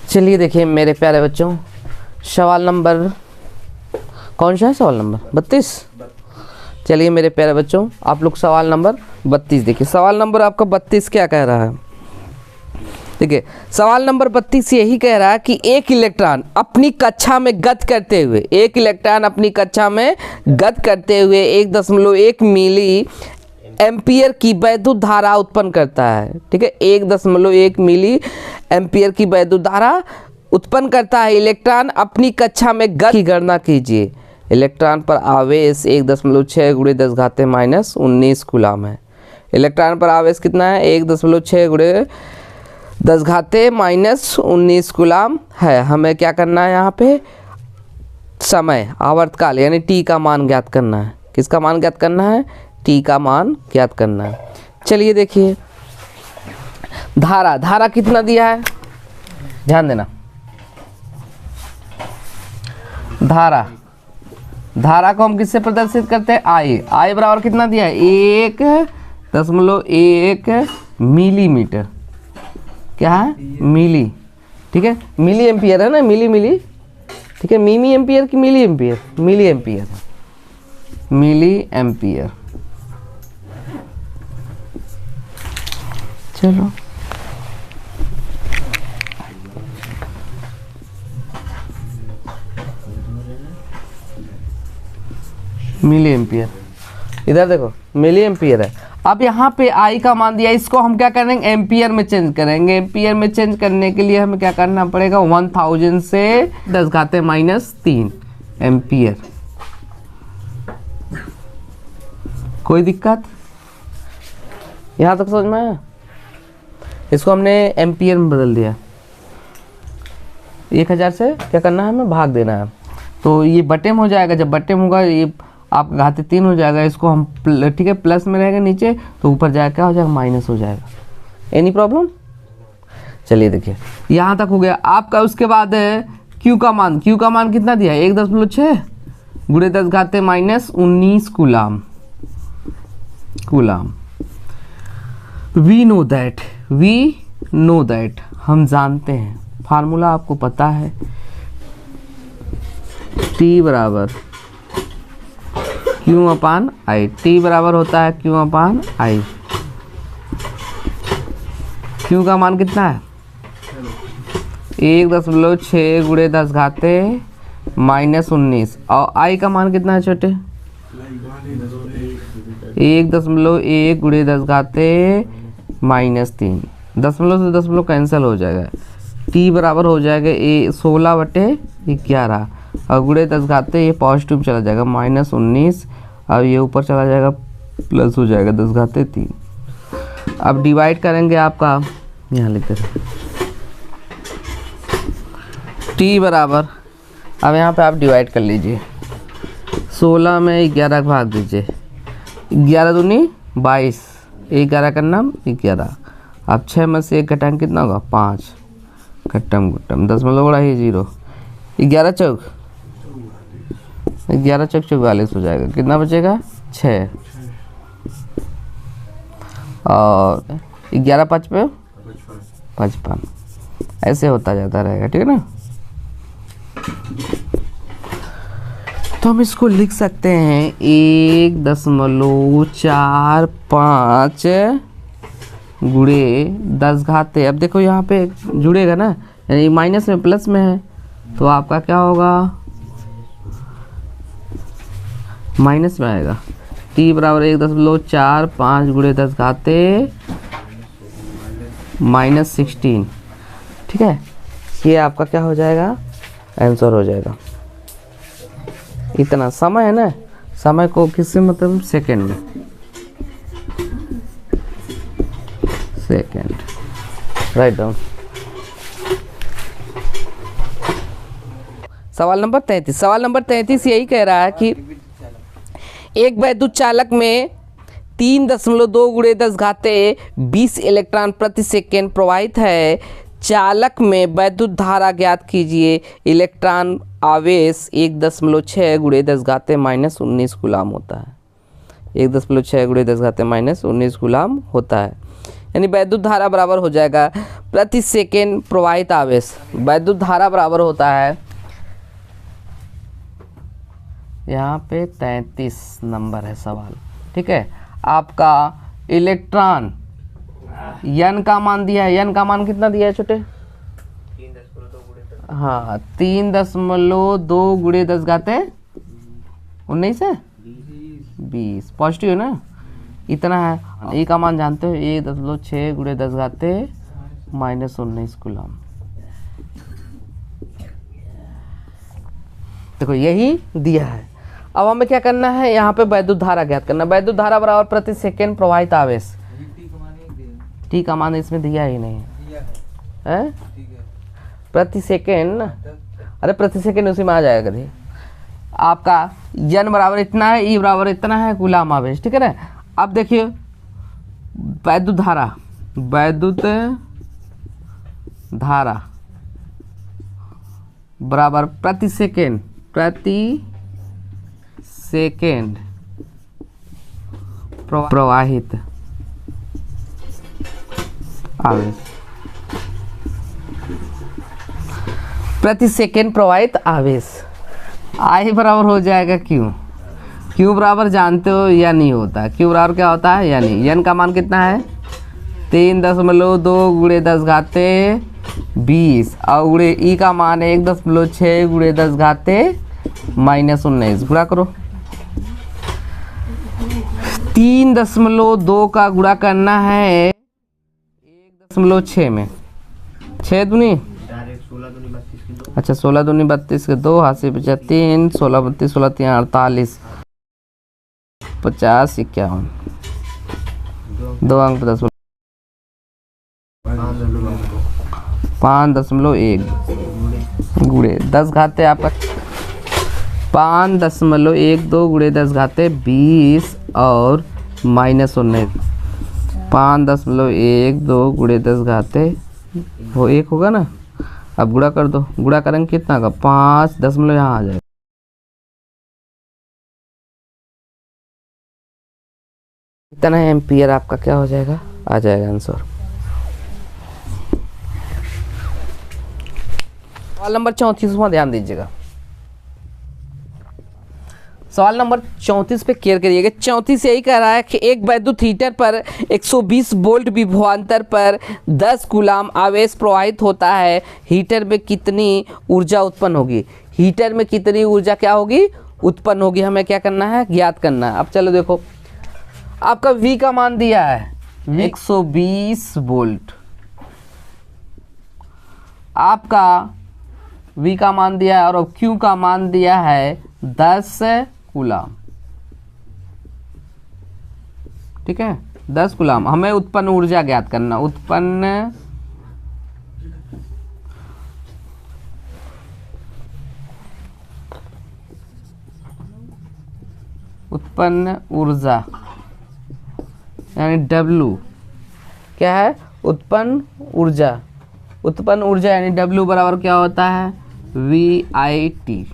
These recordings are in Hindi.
चलिए देखिए मेरे प्यारे बच्चों, सवाल नंबर कौन सा है? सवाल नंबर 32। चलिए मेरे प्यारे बच्चों, आप लोग सवाल नंबर 32 देखिए। सवाल नंबर आपका 32 क्या कह रहा है? देखिए सवाल नंबर 32 यही कह रहा है कि एक इलेक्ट्रॉन अपनी कक्षा में गति करते हुए, एक इलेक्ट्रॉन अपनी कक्षा में गति करते हुए 1.1 मिली एम्पियर की वैद्युत धारा उत्पन्न करता है। ठीक है, 1.1 मिली एम्पियर की वैद्युत धारा उत्पन्न करता है। इलेक्ट्रॉन अपनी कक्षा में गति की गणना कीजिए। इलेक्ट्रॉन पर आवेश 1.6 × 10⁻⁻19 कूलाम है। इलेक्ट्रॉन पर आवेश कितना है? 1.6 × 10⁻⁻19 कूलाम है। हमें क्या करना है यहाँ पे? समय, आवर्तकाल यानी टी का मान ज्ञात करना है। किसका मान ज्ञात करना है? टी का मान ज्ञात करना है। चलिए देखिए धारा कितना दिया है, ध्यान देना। धारा को हम किससे प्रदर्शित करते हैं? आई बराबर कितना दिया है? 1.1 मिलीमीटर। क्या है? मिली। ठीक है, मिली एम्पियर है ना, मिली। ठीक है, मिमी एम्पियर की मिली एम्पियर? Milli ampere. चलो मिली एम्पियर, इधर देखो मिली एम्पियर है। अब यहाँ पे आई का मान दिया, इसको हम क्या करेंगे? एम्पियर में चेंज करेंगे। एम्पियर में चेंज करने के लिए हमें क्या करना पड़ेगा? 1000 से 10⁻³ एम्पियर। कोई दिक्कत यहाँ तक समझ में आया? इसको हमने एम्पियर में बदल दिया। 1000 से क्या करना है? हमें भाग देना है, तो ये बटे में हो जाएगा। जब बटे में होगा ये आपका घाते 3 हो जाएगा। इसको हम ठीक है प्लस में रहेगा नीचे, तो ऊपर जाकर क्या हो जाएगा? माइनस हो जाएगा। Any problem? चलिए देखिए यहाँ तक हो गया आपका। उसके बाद क्यू का मान कितना दिया है? 1.6 × 10⁻⁻19 कूलाम। वी नो दैट, हम जानते हैं, फार्मूला आपको पता है। टी बराबर Q/I। टी बराबर होता है Q/I। Q का मान कितना है? 1.6 × 10⁻⁻19। और I का मान कितना है छोटे? 1.1 × 10⁻⁻3। दशमलव से दशमलव कैंसिल हो जाएगा। टी बराबर हो जाएगा 16/11 और गुणे 10 ये पॉजिटिव चला जाएगा -19 और ये ऊपर चला जाएगा प्लस हो जाएगा 10⁻3। अब डिवाइड करेंगे आपका, यहाँ लिख दें टी बराबर, अब यहाँ पे आप डिवाइड कर लीजिए। 16 में 11 भाग दीजिए, 11 दूनी 22, 11 का नाम 11। अब 6 में से 1 घटाएंगे कितना होगा? 5। घटम 0। 11 चौक 44 हो जाएगा। कितना बचेगा? 6। और 11 5 पे 55। ऐसे होता जाता रहेगा, ठीक है ना। तो हम इसको लिख सकते हैं 1.45 गुणे 10 अब देखो यहाँ पे जुड़ेगा ना, यानी माइनस में प्लस में है, तो आपका क्या होगा? माइनस में आएगा। टी बराबर 1.45 गुणे 10 -16। ठीक है, ये आपका क्या हो जाएगा? आंसर हो जाएगा। इतना समय है ना, समय को किससे मतलब? सेकंड में। Second, write down. सवाल नंबर 33 यही कह रहा है कि एक वैद्युत चालक में 3.2 गुणे 10⁻20 इलेक्ट्रॉन प्रति सेकेंड प्रवाहित है। चालक में वैद्युत धारा ज्ञात कीजिए। इलेक्ट्रॉन आवेश 1.6 गुणे 10⁻⁻19 कूलाम होता है। 1.6 गुणे 10⁻⁻19 कूलाम होता है। यानी वैद्युत धारा बराबर हो जाएगा प्रति सेकेंड प्रवाहित आवेश। वैद्युत धारा बराबर होता है यहाँ पे 33 नंबर है सवाल, ठीक है। आपका इलेक्ट्रॉन n का मान दिया है, n का मान कितना दिया है छोटे? हाँ 3.2 गुणे 10 घाते 19 है 20, पॉजिटिव है ना, इतना है। ए का मान जानते हो 1.6 गुणे 10 घाते -19 कूलम। देखो यही दिया है। अब हमें क्या करना है, यहाँ पे वैद्युत धारा ज्ञात करना। वैद्युत धारा बराबर प्रति सेकेंड प्रवाहित आवेश। टी का मान इसमें दिया ही नहीं है, प्रति सेकेंड। अरे प्रति सेकेंड उसी में आ जाएगा कभी। आपका n बराबर इतना है, ई बराबर इतना है कूलम आवेश, ठीक है ना। अब देखिए वैद्युत धारा, वैद्युत धारा बराबर प्रति सेकेंड प्रवाहित आवेश, प्रति सेकेंड प्रवाहित आवेश। आई बराबर हो जाएगा क्यू। क्यू बराबर जानते हो या नहीं होता, क्यू बराबर क्या होता है या नहीं। एन का मान कितना है 3.2 गुणे 10 घाते 20 और गुणे ई का मान है 1.6 गुणे 10 घाते -19। गुणा करो, 3.2 का गुणा करना है 1.6 में, 6 दूनी, अच्छा 16 दूनी 32 के 2 हाथ से बचा 3, 16 32 16 3 48 50 51 2 अंक 10 5.1 गुणे 10 घाते आपका 5.12 गुणे 10 घाते 20 और -19। 5.12 गुणे 10 घाते वो 1 होगा ना। अब गुणा कर दो, गुणा करेंगे कितना का 5 दशमलव यहाँ आ जाएगा। इतना एम्पियर आपका क्या हो जाएगा, आ जाएगा आंसर। सवाल नंबर 34 में ध्यान दीजिएगा। सवाल नंबर 34 पे केयर करिएगा। 34 यही कह रहा है कि एक वैद्युत हीटर पर 120 वोल्ट विभवांतर पर 10 कूलम आवेश प्रवाहित होता है। हीटर में कितनी ऊर्जा उत्पन्न होगी, हीटर में कितनी ऊर्जा क्या होगी उत्पन्न होगी, हमें क्या करना है ज्ञात करना है। अब चलो देखो, आपका V का मान दिया है 120 वोल्ट, आपका V का मान दिया है और Q का मान दिया है 10 कूलम, ठीक है 10 कूलम। हमें उत्पन्न ऊर्जा ज्ञात करना, उत्पन्न ऊर्जा यानी W क्या है, उत्पन्न ऊर्जा। उत्पन्न ऊर्जा यानी W बराबर क्या होता है VIT।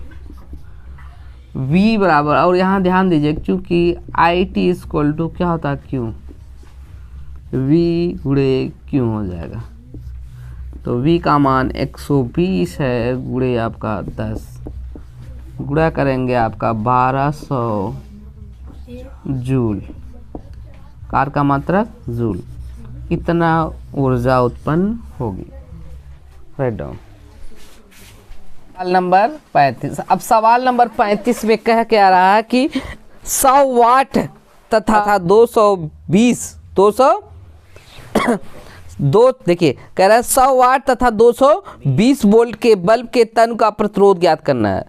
V बराबर, और यहाँ ध्यान दीजिए क्योंकि IT इक्वल टू क्या होता है Q, V गुणे Q हो जाएगा। तो V का मान 120 है गुणे आपका 10, गुणा करेंगे आपका 1200 जूल, कार का मात्रक जूल, इतना ऊर्जा उत्पन्न होगी। Write down. सवाल नंबर 35। अब सवाल नंबर 35 में कह के आ रहा है कि 100 वाट तथा 200 देखिए कह रहा है 100 वाट तथा 220 वोल्ट के बल्ब के तन का प्रतिरोध ज्ञात करना है।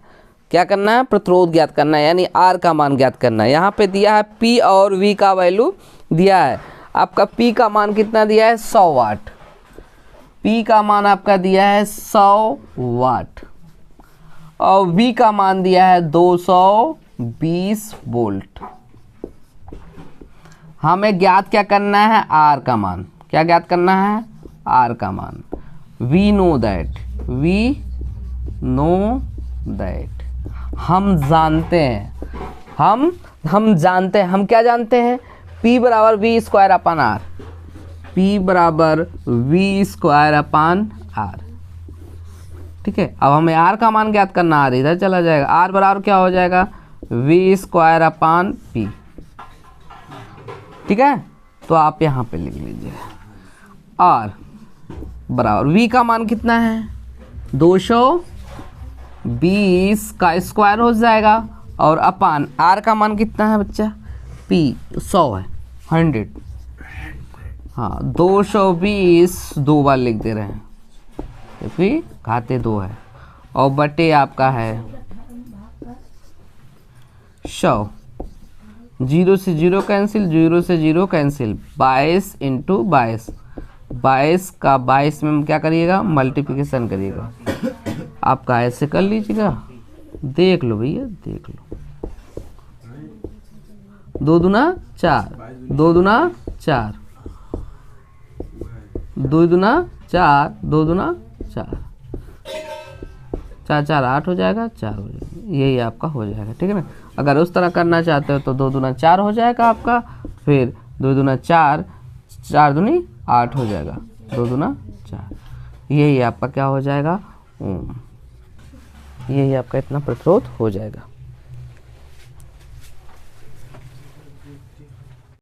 क्या करना है, प्रतिरोध ज्ञात करना है, यानी R का मान ज्ञात करना है। यहाँ पे दिया है P और V का वैल्यू दिया है। आपका P का मान कितना दिया है 100 वाट, P का मान आपका दिया है 100 वाट और V का मान दिया है 220 वोल्ट। हमें ज्ञात क्या करना है, R का मान। क्या ज्ञात करना है, R का मान। We know that हम जानते हैं, हम जानते हैं, हम क्या जानते हैं, P बराबर V square upon R। P बराबर V स्क्वायर अपान R। ठीक है, अब हमें R का मान ज्ञात करना, R इधर चला जाएगा, R बराबर क्या हो जाएगा V स्क्वायर अपान P। ठीक है, तो आप यहाँ पे लिख लीजिए R बराबर V का मान कितना है 220 का स्क्वायर हो जाएगा, और अपान R का मान कितना है बच्चा P 100 है 100। हाँ 220 दो बार लिख दे रहे हैं क्योंकि घाते 2 है, और बटे आपका है 100। 0 से 0 कैंसिल, 0 से 0 कैंसिल, 22 इंटू 22, 22 का 22 में क्या करिएगा मल्टीप्लिकेशन करिएगा। आपका ऐसे कर लीजिएगा, देख लो भैया देख लो। 2 दूना 4, 2 दूना 4, 2 दूना 4, 2 दूना 4, 4 4 8 हो जाएगा, 4 हो जाएगा, यही आपका हो जाएगा। ठीक है ना, अगर उस तरह करना चाहते हो तो 2 दूना 4 हो जाएगा आपका, फिर 2 दूना 4, 4 दूनी 8 हो जाएगा, 2 दूना 4, यही आपका क्या हो जाएगा ओम, यही आपका इतना प्रतिरोध हो जाएगा।